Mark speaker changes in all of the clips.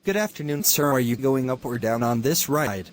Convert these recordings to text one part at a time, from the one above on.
Speaker 1: Good afternoon, sir. Are you going up or down on this ride?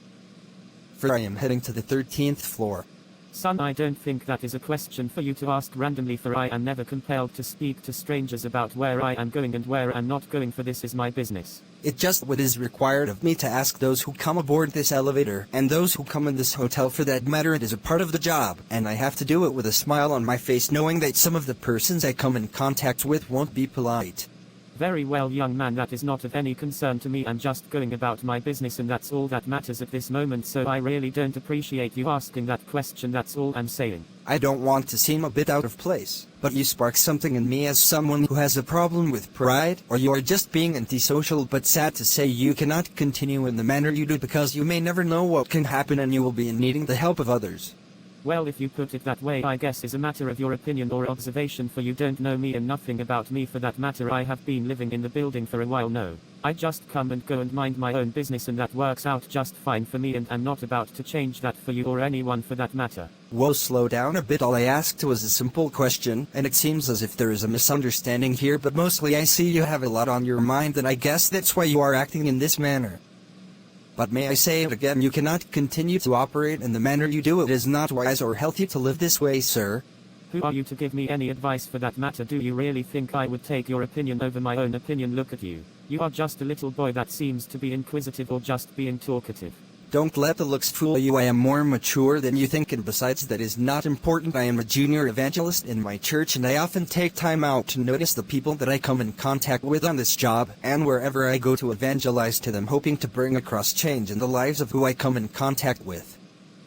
Speaker 1: For I am heading to the 13th floor.
Speaker 2: Son, I don't think that is a question for you to ask randomly, for I am never compelled to speak to strangers about where I am going and where I'm not going, for this is my business.
Speaker 1: It just what is required of me to ask those who come aboard this elevator, and those who come in this hotel for that matter. It is a part of the job, and I have to do it with a smile on my face, knowing that some of the persons I come in contact with won't be polite.
Speaker 2: Very well, young man, that is not of any concern to me. I'm just going about my business, and that's all that matters at this moment, so I really don't appreciate you asking that question, that's all I'm saying.
Speaker 1: I don't want to seem a bit out of place, but you spark something in me as someone who has a problem with pride, or you are just being antisocial. But sad to say, you cannot continue in the manner you do, because you may never know what can happen and you will be in needing the help of others.
Speaker 2: Well, if you put it that way, I guess is a matter of your opinion or observation, for you don't know me and nothing about me for that matter. I have been living in the building for a while now. I just come and go and mind my own business, and that works out just fine for me, and I'm not about to change that for you or anyone for that matter.
Speaker 1: Whoa, slow down a bit. All I asked was a simple question, and it seems as if there is a misunderstanding here, but mostly I see you have a lot on your mind, and I guess that's why you are acting in this manner. But may I say it again, you cannot continue to operate in the manner you do. It is not wise or healthy to live this way, sir.
Speaker 2: Who are you to give me any advice for that matter? Do you really think I would take your opinion over my own opinion? Look at you. You are just a little boy that seems to be inquisitive or just being talkative.
Speaker 1: Don't let the looks fool you. I am more mature than you think, and besides, that is not important. I am a junior evangelist in my church, and I often take time out to notice the people that I come in contact with on this job, and wherever I go to evangelize to them, hoping to bring across change in the lives of who I come in contact with.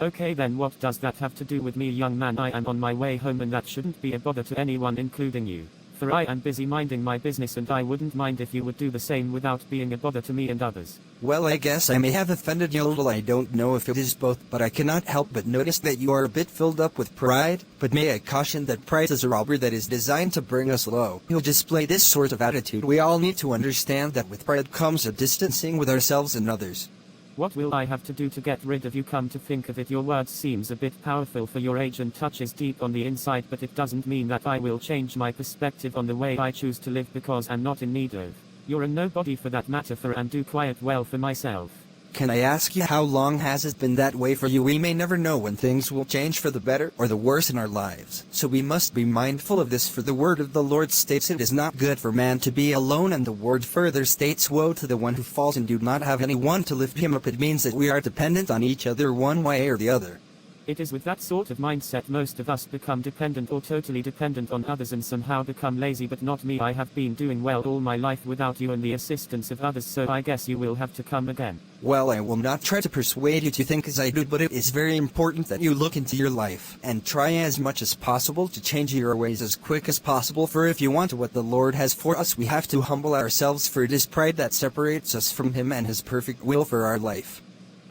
Speaker 2: Okay, then what does that have to do with me, young man? I am on my way home, and that shouldn't be a bother to anyone, including you. For I am busy minding my business, and I wouldn't mind if you would do the same without being a bother to me and others.
Speaker 1: Well, I guess I may have offended you a little. I don't know if it is both, but I cannot help but notice that you are a bit filled up with pride. But may I caution that pride is a robber that is designed to bring us low. You'll display this sort of attitude. We all need to understand that with pride comes a distancing with ourselves and others.
Speaker 2: What will I have to do to get rid of you? Come to think of it, your words seems a bit powerful for your age and touches deep on the inside, but it doesn't mean that I will change my perspective on the way I choose to live, because I'm not in need of you're a nobody for that matter, for and do quite well for myself.
Speaker 1: Can I ask you, how long has it been that way for you? We may never know when things will change for the better or the worse in our lives, so we must be mindful of this, for the word of the Lord states it is not good for man to be alone, and the word further states, woe to the one who falls and do not have anyone to lift him up. It means that we are dependent on each other one way or the other.
Speaker 2: It is with that sort of mindset most of us become dependent or totally dependent on others and somehow become lazy, but not me. I have been doing well all my life without you and the assistance of others, so I guess you will have to come again.
Speaker 1: Well, I will not try to persuade you to think as I do, but it is very important that you look into your life and try as much as possible to change your ways as quick as possible, for if you want what the Lord has for us, we have to humble ourselves, for it is pride that separates us from Him and His perfect will for our life.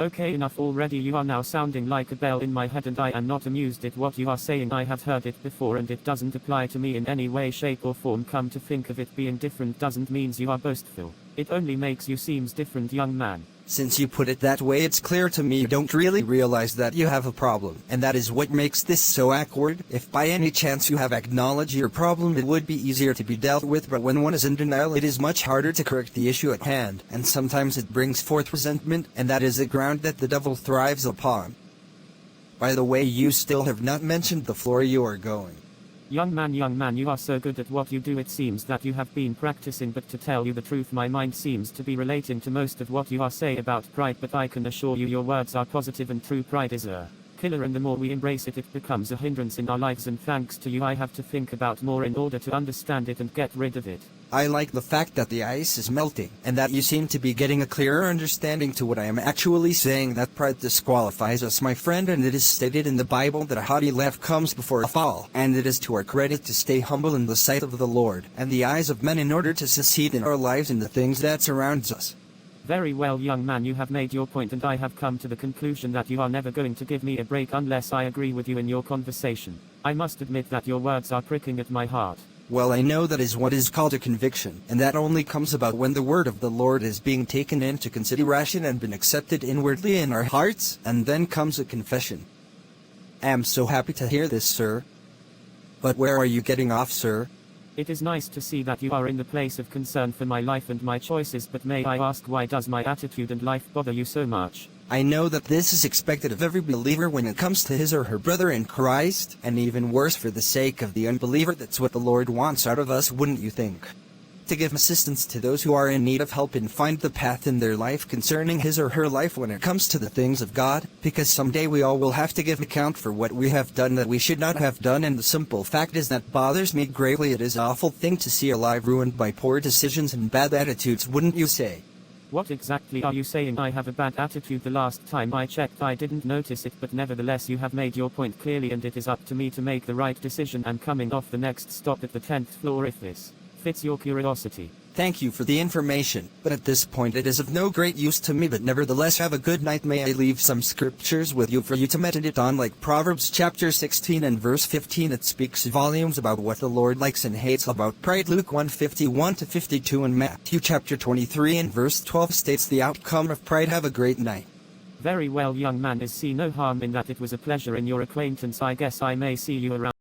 Speaker 2: Okay, enough already. You are now sounding like a bell in my head, and I am not amused at what you are saying. I have heard it before, and it doesn't apply to me in any way, shape or form. Come to think of it, being different doesn't mean you are boastful. It only makes you seems different, young man.
Speaker 1: Since you put it that way, it's clear to me you don't really realize that you have a problem, and that is what makes this so awkward. If by any chance you have acknowledged your problem, it would be easier to be dealt with, but when one is in denial, it is much harder to correct the issue at hand, and sometimes it brings forth resentment, and that is the ground that the devil thrives upon. By the way, you still have not mentioned the floor you are going.
Speaker 2: Young man, you are so good at what you do, it seems that you have been practicing, but to tell you the truth, my mind seems to be relating to most of what you are saying about pride, but I can assure you your words are positive and true. Pride is a killer, and the more we embrace it, it becomes a hindrance in our lives, and thanks to you I have to think about more in order to understand it and get rid of it.
Speaker 1: I like the fact that the ice is melting, and that you seem to be getting a clearer understanding to what I am actually saying. That pride disqualifies us, my friend, and it is stated in the Bible that a haughty laugh comes before a fall, and it is to our credit to stay humble in the sight of the Lord and the eyes of men in order to succeed in our lives in the things that surrounds us.
Speaker 2: Very well, young man, you have made your point, and I have come to the conclusion that you are never going to give me a break unless I agree with you in your conversation. I must admit that your words are pricking at my heart.
Speaker 1: Well, I know that is what is called a conviction, and that only comes about when the word of the Lord is being taken into consideration and been accepted inwardly in our hearts, and then comes a confession. I am so happy to hear this, sir. But where are you getting off, sir?
Speaker 2: It is nice to see that you are in the place of concern for my life and my choices, but may I ask, why does my attitude and life bother you so much?
Speaker 1: I know that this is expected of every believer when it comes to his or her brother in Christ, and even worse for the sake of the unbeliever. That's what the Lord wants out of us, wouldn't you think? To give assistance to those who are in need of help and find the path in their life concerning his or her life when it comes to the things of God, because someday we all will have to give account for what we have done that we should not have done, and the simple fact is that bothers me greatly. It is an awful thing to see a life ruined by poor decisions and bad attitudes, wouldn't you say?
Speaker 2: What exactly are you saying? I have a bad attitude? The last time I checked I didn't notice it, but nevertheless you have made your point clearly, and it is up to me to make the right decision. I'm coming off the next stop at the 10th floor if this fits your curiosity.
Speaker 1: Thank you for the information, but at this point it is of no great use to me. But nevertheless, have a good night. May I leave some scriptures with you for you to meditate on, like Proverbs chapter 16 and verse 15. It speaks volumes about what the Lord likes and hates about pride. Luke 1:51-52 and Matthew chapter 23 and verse 12 states the outcome of pride. Have a great night.
Speaker 2: Very well, young man, is see no harm in that. It was a pleasure in your acquaintance. I guess I may see you around.